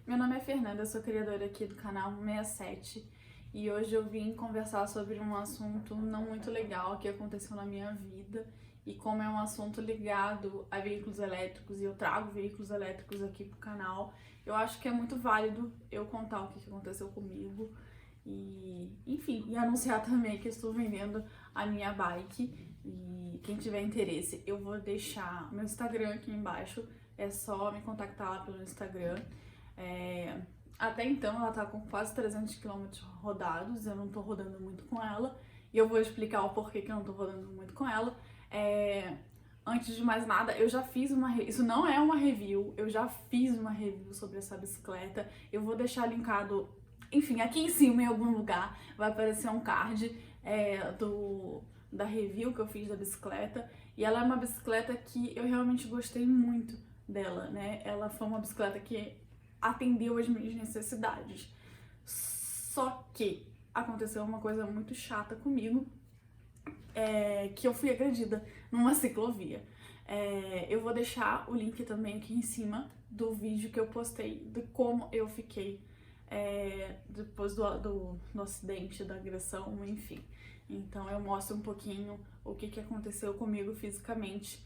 Meu nome é Fernanda, sou criadora aqui do canal 67 e hoje eu vim conversar sobre um assunto não muito legal que aconteceu na minha vida e como é um assunto ligado a veículos elétricos e eu trago veículos elétricos aqui pro canal, eu acho que é muito válido eu contar o que aconteceu comigo e, enfim, e anunciar também que estou vendendo a minha bike e quem tiver interesse eu vou deixar meu Instagram aqui embaixo, é só me contactar lá pelo Instagram. Até então ela tá com quase 300 quilômetros rodados, eu não tô rodando muito com ela e eu vou explicar o porquê que eu não tô rodando muito com ela. Antes de mais nada, eu já fiz isso não é uma review, eu já fiz uma review sobre essa bicicleta, eu vou deixar linkado, enfim, aqui em cima em algum lugar vai aparecer um card da review que eu fiz da bicicleta e ela é uma bicicleta que eu realmente gostei muito dela, né? Ela foi uma bicicleta que atendeu as minhas necessidades. Só que aconteceu uma coisa muito chata comigo, que eu fui agredida numa ciclovia. Eu vou deixar o link também aqui em cima do vídeo que eu postei de como eu fiquei depois do acidente, da agressão, enfim. Então eu mostro um pouquinho o que aconteceu comigo fisicamente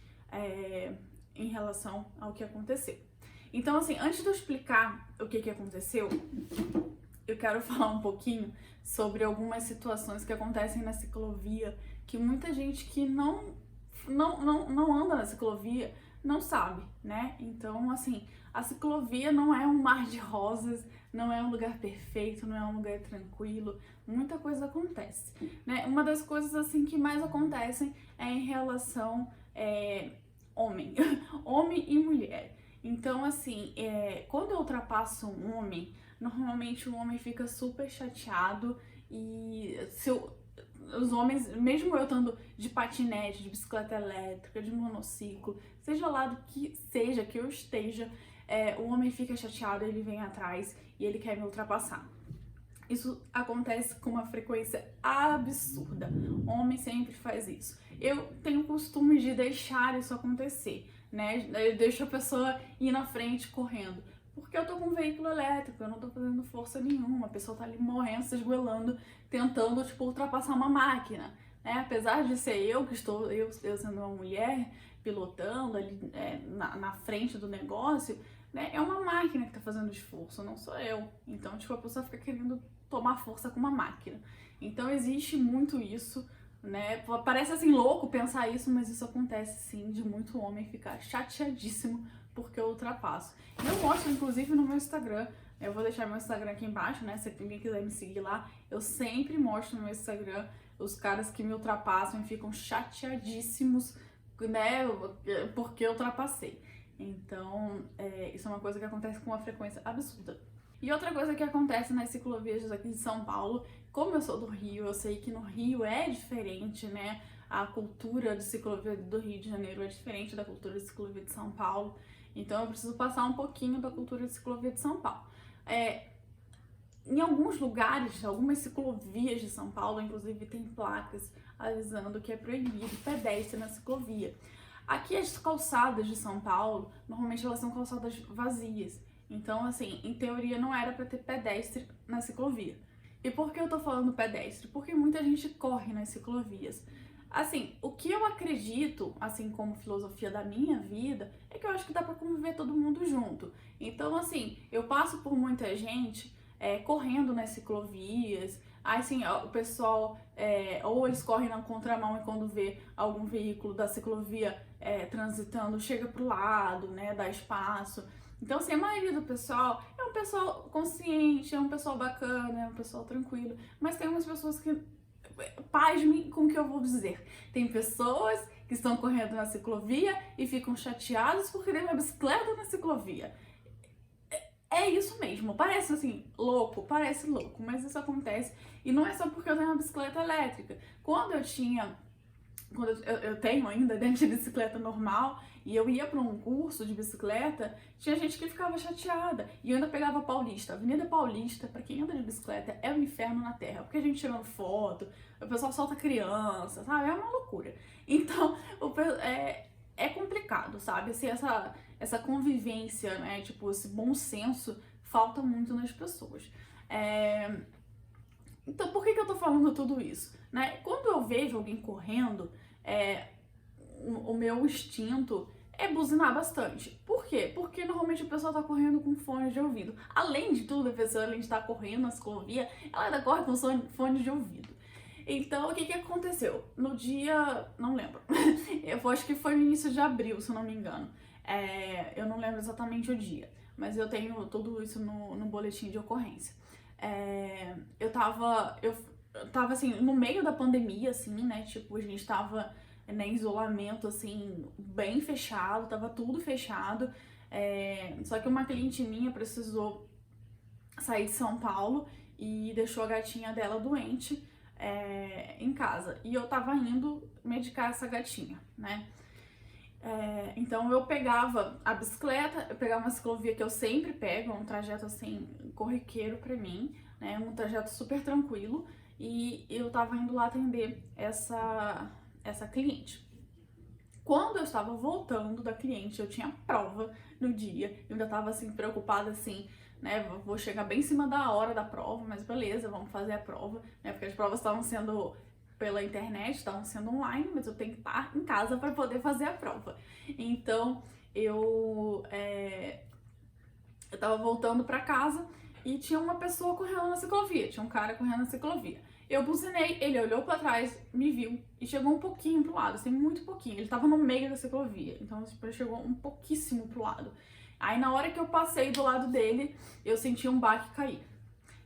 em relação ao que aconteceu. Então, assim, antes de eu explicar o que aconteceu, eu quero falar um pouquinho sobre algumas situações que acontecem na ciclovia que muita gente que não anda na ciclovia não sabe, né? Então, assim, a ciclovia não é um mar de rosas, não é um lugar perfeito, não é um lugar tranquilo, muita coisa acontece, né? Uma das coisas, assim, que mais acontecem é em relação homem, homem e mulher. Então, assim, quando eu ultrapasso um homem, normalmente o homem fica super chateado e os homens, mesmo eu estando de patinete, de bicicleta elétrica, de monociclo, seja lá do que seja que eu esteja, o homem fica chateado, ele vem atrás e ele quer me ultrapassar. Isso acontece com uma frequência absurda. Homem sempre faz isso. Eu tenho o costume de deixar isso acontecer, né? Eu deixo a pessoa ir na frente correndo. Porque eu tô com um veículo elétrico, eu não tô fazendo força nenhuma, a pessoa tá ali morrendo, se esgoelando, tentando, tipo, ultrapassar uma máquina, né? Apesar de ser eu que estou, eu sendo uma mulher, pilotando ali na frente do negócio, né? É uma máquina que tá fazendo esforço, não sou eu. Então, tipo, a pessoa fica querendo tomar força com uma máquina. Então, existe muito isso, né? Parece assim louco pensar isso, mas isso acontece sim, de muito homem ficar chateadíssimo porque eu ultrapasso. E eu mostro, inclusive, no meu Instagram. Eu vou deixar meu Instagram aqui embaixo, né? Se alguém quiser me seguir lá, eu sempre mostro no meu Instagram os caras que me ultrapassam e ficam chateadíssimos, né? Porque eu ultrapassei. Então, isso é uma coisa que acontece com uma frequência absurda. E outra coisa que acontece nas ciclovias aqui de São Paulo, como eu sou do Rio, eu sei que no Rio é diferente, né? A cultura de ciclovia do Rio de Janeiro é diferente da cultura de ciclovia de São Paulo. Então eu preciso passar um pouquinho da cultura de ciclovia de São Paulo. Em alguns lugares, algumas ciclovias de São Paulo, inclusive, tem placas avisando que é proibido pedestre na ciclovia. Aqui as calçadas de São Paulo, normalmente elas são calçadas vazias. Então, assim, em teoria não era para ter pedestre na ciclovia. E por que eu tô falando pedestre? Porque muita gente corre nas ciclovias. Assim, o que eu acredito, assim como filosofia da minha vida, é que eu acho que dá pra conviver todo mundo junto. Então, assim, eu passo por muita gente correndo nas ciclovias, aí assim, o pessoal, ou eles correm na contramão e quando vê algum veículo da ciclovia transitando, chega pro lado, né, dá espaço. Então, assim, a maioria do pessoal é um pessoal consciente, é um pessoal bacana, é um pessoal tranquilo, mas tem umas pessoas que, pasmem com o que eu vou dizer, tem pessoas que estão correndo na ciclovia e ficam chateadas porque tem uma bicicleta na ciclovia. É isso mesmo, parece assim, louco, parece louco, mas isso acontece e não é só porque eu tenho uma bicicleta elétrica. Quando eu tenho ainda dentro de bicicleta normal e eu ia para um curso de bicicleta, tinha gente que ficava chateada e eu ainda pegava a Paulista. Avenida Paulista, para quem anda de bicicleta, é um inferno na terra, porque a gente tirando foto, o pessoal solta criança, sabe? É uma loucura. Então, é complicado, sabe? Assim, essa convivência, né? Tipo, esse bom senso falta muito nas pessoas. Então, por que eu tô falando tudo isso? Né? Quando eu vejo alguém correndo, o meu instinto é buzinar bastante. Por quê? Porque normalmente a pessoa tá correndo com fone de ouvido. Além de tudo, a pessoa, além de estar correndo na ciclovia, ela ainda corre com fone de ouvido. Então, o que aconteceu? No dia... não lembro. Eu acho que foi no início de abril, se eu não me engano. Eu não lembro exatamente o dia. Mas eu tenho tudo isso no boletim de ocorrência. Eu tava, assim, no meio da pandemia, assim, né? Tipo, a gente tava em isolamento, assim, bem fechado, tava tudo fechado. Só que uma cliente minha precisou sair de São Paulo e deixou a gatinha dela doente em casa. E eu tava indo medicar essa gatinha, né? Então eu pegava a bicicleta, eu pegava uma ciclovia que eu sempre pego, um trajeto assim, corriqueiro pra mim, né? Um trajeto super tranquilo, e eu tava indo lá atender essa cliente. Quando eu estava voltando da cliente, eu tinha prova no dia, eu ainda tava assim, preocupada assim, né? Vou chegar bem em cima da hora da prova, mas beleza, vamos fazer a prova, né? Porque as provas estavam sendo pela internet, estavam sendo online, mas eu tenho que estar em casa para poder fazer a prova. Então, eu tava voltando para casa e tinha uma pessoa correndo na ciclovia, tinha um cara correndo na ciclovia. Eu buzinei, ele olhou para trás, me viu e chegou um pouquinho pro lado, assim, muito pouquinho. Ele tava no meio da ciclovia, então ele chegou um pouquíssimo pro lado. Aí na hora que eu passei do lado dele, eu senti um baque cair.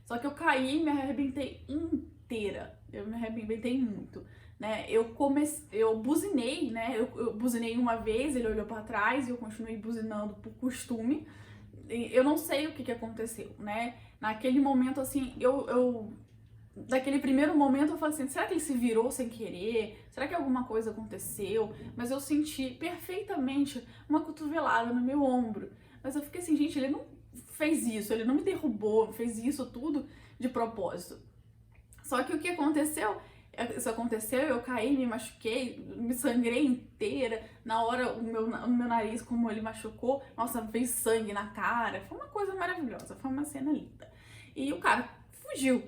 Só que eu caí e me arrebentei inteira. Eu me arrebentei muito, né? Eu buzinei, né? Eu buzinei uma vez, ele olhou pra trás e eu continuei buzinando por costume. Eu não sei o que aconteceu, né? Naquele momento, assim, daquele primeiro momento eu falei assim, será que ele se virou sem querer? Será que alguma coisa aconteceu? Mas eu senti perfeitamente uma cotovelada no meu ombro. Mas eu fiquei assim, gente, ele não fez isso, ele não me derrubou, fez isso tudo de propósito. Só que o que aconteceu? Isso aconteceu, eu caí, me machuquei, me sangrei inteira. Na hora, o meu nariz, como ele machucou, nossa, veio sangue na cara. Foi uma coisa maravilhosa, foi uma cena linda. E o cara fugiu,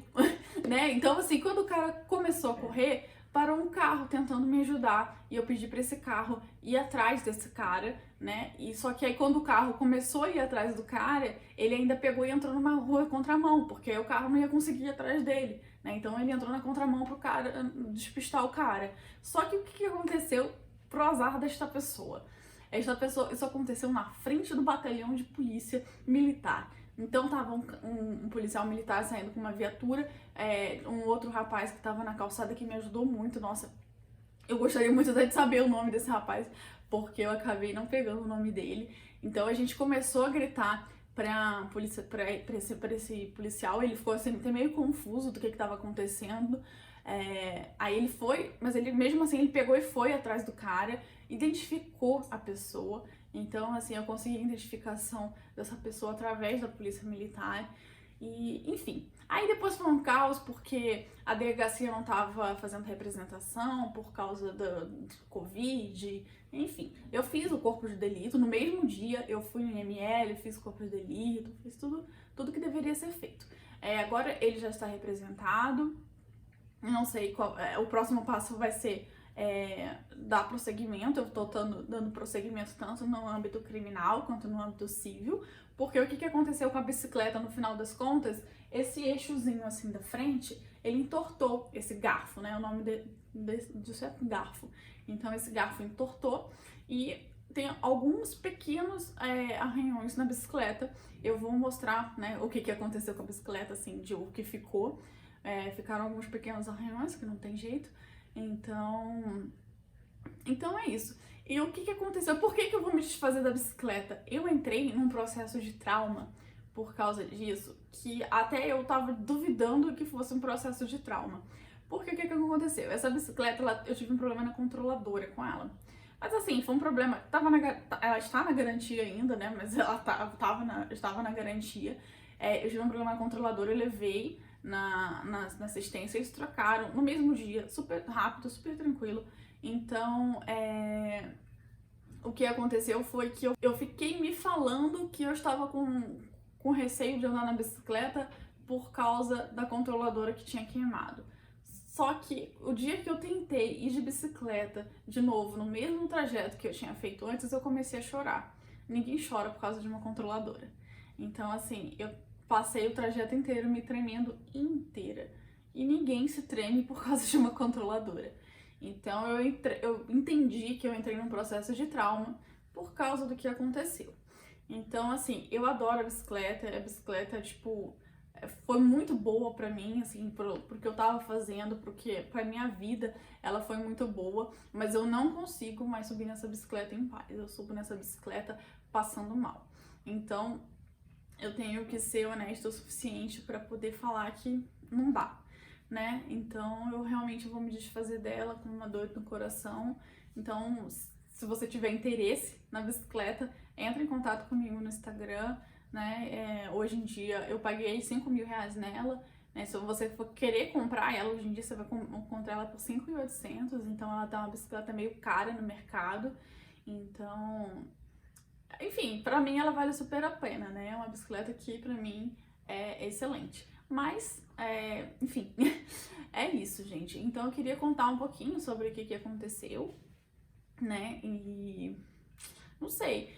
né? Então, assim, quando o cara começou a correr, parou um carro tentando me ajudar. E eu pedi pra esse carro ir atrás desse cara, né? E só que aí quando o carro começou a ir atrás do cara, ele ainda pegou e entrou numa rua contramão, porque aí o carro não ia conseguir ir atrás dele, né? Então ele entrou na contramão pro cara despistar o cara. Só que o que aconteceu pro azar desta pessoa? Isso aconteceu na frente do batalhão de polícia militar. Então tava um policial militar saindo com uma viatura, um outro rapaz que tava na calçada que me ajudou muito. Nossa, eu gostaria muito até de saber o nome desse rapaz, porque eu acabei não pegando o nome dele. Então a gente começou a gritar pra esse policial, ele ficou assim, até meio confuso do que tava acontecendo. Aí ele foi, mas ele mesmo assim ele pegou e foi atrás do cara, identificou a pessoa. Então, assim, eu consegui a identificação dessa pessoa através da polícia militar. E, enfim. Aí depois foi um caos porque a delegacia não tava fazendo representação por causa do Covid. Enfim, eu fiz o corpo de delito. No mesmo dia eu fui no IML, fiz o corpo de delito, fiz tudo que deveria ser feito. Agora ele já está representado. Não sei qual. O próximo passo vai ser dar prosseguimento. Eu tô dando prosseguimento tanto no âmbito criminal quanto no âmbito civil, porque o que aconteceu com a bicicleta no final das contas, esse eixozinho assim da frente, ele entortou esse garfo, né? O nome disso é garfo. Então esse garfo entortou e tem alguns pequenos arranhões na bicicleta. Eu vou mostrar, né, o que aconteceu com a bicicleta, assim, de o que ficou. Ficaram alguns pequenos arranhões que não tem jeito. Então é isso. E o que aconteceu? Por que eu vou me desfazer da bicicleta? Eu entrei num processo de trauma por causa disso, que até eu tava duvidando que fosse um processo de trauma. Porque o que aconteceu? Essa bicicleta, eu tive um problema na controladora com ela. Mas assim, foi um problema, ela está na garantia ainda, né? Mas ela estava na garantia. Eu tive um problema na controladora, eu levei na assistência, eles trocaram no mesmo dia, super rápido, super tranquilo. Então, o que aconteceu foi que eu fiquei me falando que eu estava com com receio de andar na bicicleta por causa da controladora que tinha queimado. Só que o dia que eu tentei ir de bicicleta de novo, no mesmo trajeto que eu tinha feito antes, eu comecei a chorar. Ninguém chora por causa de uma controladora. Então, assim, eu passei o trajeto inteiro me tremendo inteira. E ninguém se treme por causa de uma controladora. Então, eu entendi que eu entrei num processo de trauma por causa do que aconteceu. Então, assim, eu adoro a bicicleta, tipo, foi muito boa pra mim, assim, pro que eu tava fazendo, porque pra minha vida ela foi muito boa, mas eu não consigo mais subir nessa bicicleta em paz, eu subo nessa bicicleta passando mal. Então, eu tenho que ser honesta o suficiente pra poder falar que não dá, né? Então, eu realmente vou me desfazer dela com uma dor no coração. Então, se você tiver interesse na bicicleta, entra em contato comigo no Instagram, né? Hoje em dia eu paguei 5 mil reais nela, né? Se você for querer comprar ela, hoje em dia você vai encontrar ela por 5.800, então ela tá uma bicicleta meio cara no mercado. Então, enfim, pra mim ela vale super a pena, né? É uma bicicleta que pra mim é excelente. Mas, enfim, é isso, gente. Então eu queria contar um pouquinho sobre o que aconteceu, né? E não sei,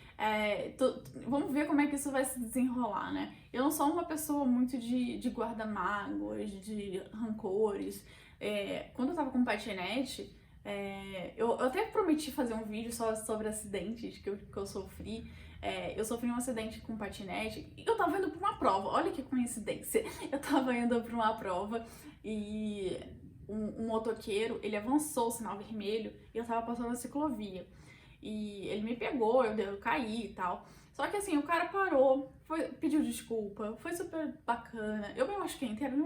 vamos ver como é que isso vai se desenrolar, né? Eu não sou uma pessoa muito de guardar mágoas, de rancores. Quando eu tava com patinete, eu até prometi fazer um vídeo só sobre acidentes que eu sofri. Eu sofri um acidente com patinete e eu tava indo pra uma prova, olha que coincidência. Eu tava indo pra uma prova e um motoqueiro, ele avançou o sinal vermelho e eu tava passando na ciclovia. E ele me pegou, eu caí e tal. Só que assim, o cara parou, pediu desculpa, foi super bacana. Eu me machuquei inteira,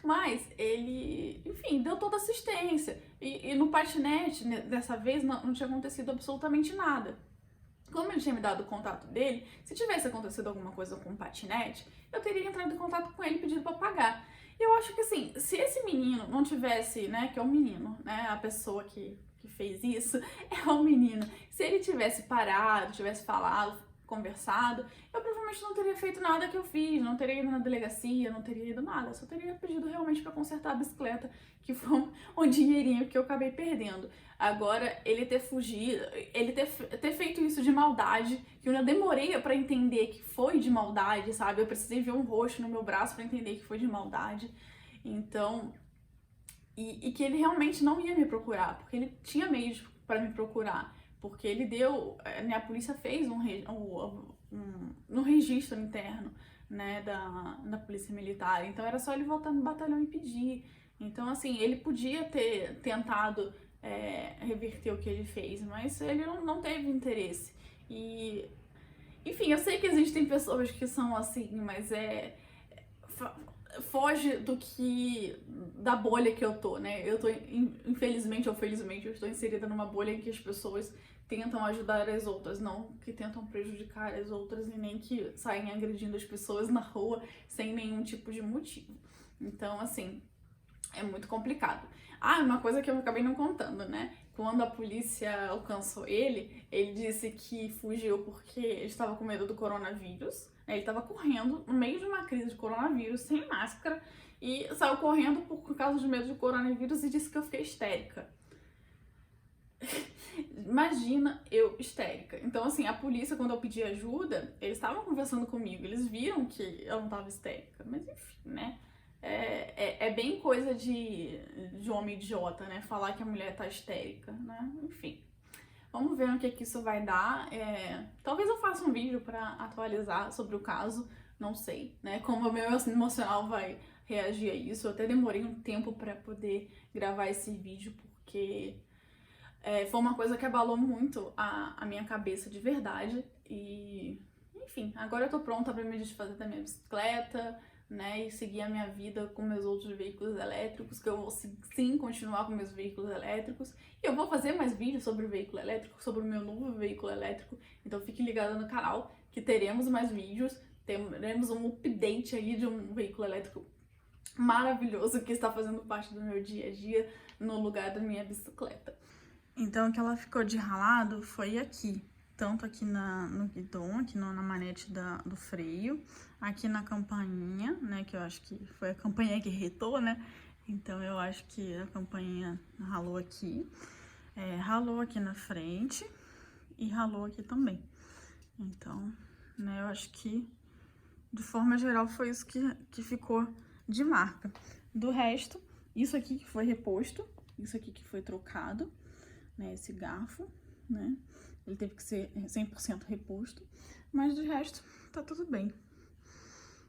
Mas ele, enfim, deu toda assistência. E no patinete, dessa vez, não tinha acontecido absolutamente nada. Como ele tinha me dado o contato dele, se tivesse acontecido alguma coisa com o patinete, eu teria entrado em contato com ele e pedido pra pagar. E eu acho que assim, se esse menino não tivesse, né, que é o menino, né, a pessoa que fez isso, é um menino. Se ele tivesse parado, tivesse falado, conversado, eu provavelmente não teria feito nada que eu fiz, não teria ido na delegacia, não teria ido nada, eu só teria pedido realmente pra consertar a bicicleta, que foi um dinheirinho que eu acabei perdendo. Agora, ele ter fugido, ele ter feito isso de maldade, que eu ainda demorei pra entender que foi de maldade, sabe? Eu precisei ver um roxo no meu braço pra entender que foi de maldade. Então, e que ele realmente não ia me procurar, porque ele tinha meios para me procurar, porque ele deu, a polícia fez um registro interno, né, da polícia militar, então era só ele voltar no batalhão e pedir. Então, assim, ele podia ter tentado reverter o que ele fez, mas ele não teve interesse. E, enfim, eu sei que existem pessoas que são assim, mas foge da bolha que eu tô, né? Eu tô, infelizmente ou felizmente, eu estou inserida numa bolha em que as pessoas tentam ajudar as outras, não que tentam prejudicar as outras e nem que saem agredindo as pessoas na rua sem nenhum tipo de motivo. Então, assim, é muito complicado. Uma coisa que eu acabei não contando, né? Quando a polícia alcançou ele disse que fugiu porque ele estava com medo do coronavírus. Ele estava correndo no meio de uma crise de coronavírus, sem máscara, e saiu correndo por causa de medo do coronavírus e disse que eu fiquei histérica. Imagina eu histérica. Então, assim, a polícia, quando eu pedi ajuda, eles estavam conversando comigo, eles viram que eu não tava histérica, mas enfim, né? É bem coisa de homem idiota, né? Falar que a mulher tá histérica, né? Enfim. Vamos ver no que isso vai dar. Talvez eu faça um vídeo pra atualizar sobre o caso, não sei, né? Como o meu emocional vai reagir a isso. Eu até demorei um tempo pra poder gravar esse vídeo, porque foi uma coisa que abalou muito a minha cabeça de verdade. E, enfim, agora eu tô pronta pra me desfazer da minha bicicleta, né, e seguir a minha vida com meus outros veículos elétricos, que eu vou sim continuar com meus veículos elétricos, e eu vou fazer mais vídeos sobre o veículo elétrico, sobre o meu novo veículo elétrico, então fique ligado no canal que teremos mais vídeos, teremos um update aí de um veículo elétrico maravilhoso que está fazendo parte do meu dia a dia no lugar da minha bicicleta. Então o que ela ficou de ralado foi aqui, tanto aqui no guidão, aqui na manete do freio, aqui na campainha, né, que eu acho que foi a campainha que irritou, né, então eu acho que a campainha ralou aqui, ralou aqui na frente e ralou aqui também. Então, né, eu acho que, de forma geral, foi isso que ficou de marca. Do resto, isso aqui que foi reposto, isso aqui que foi trocado, né, esse garfo, né, ele teve que ser 100% reposto, mas do resto tá tudo bem.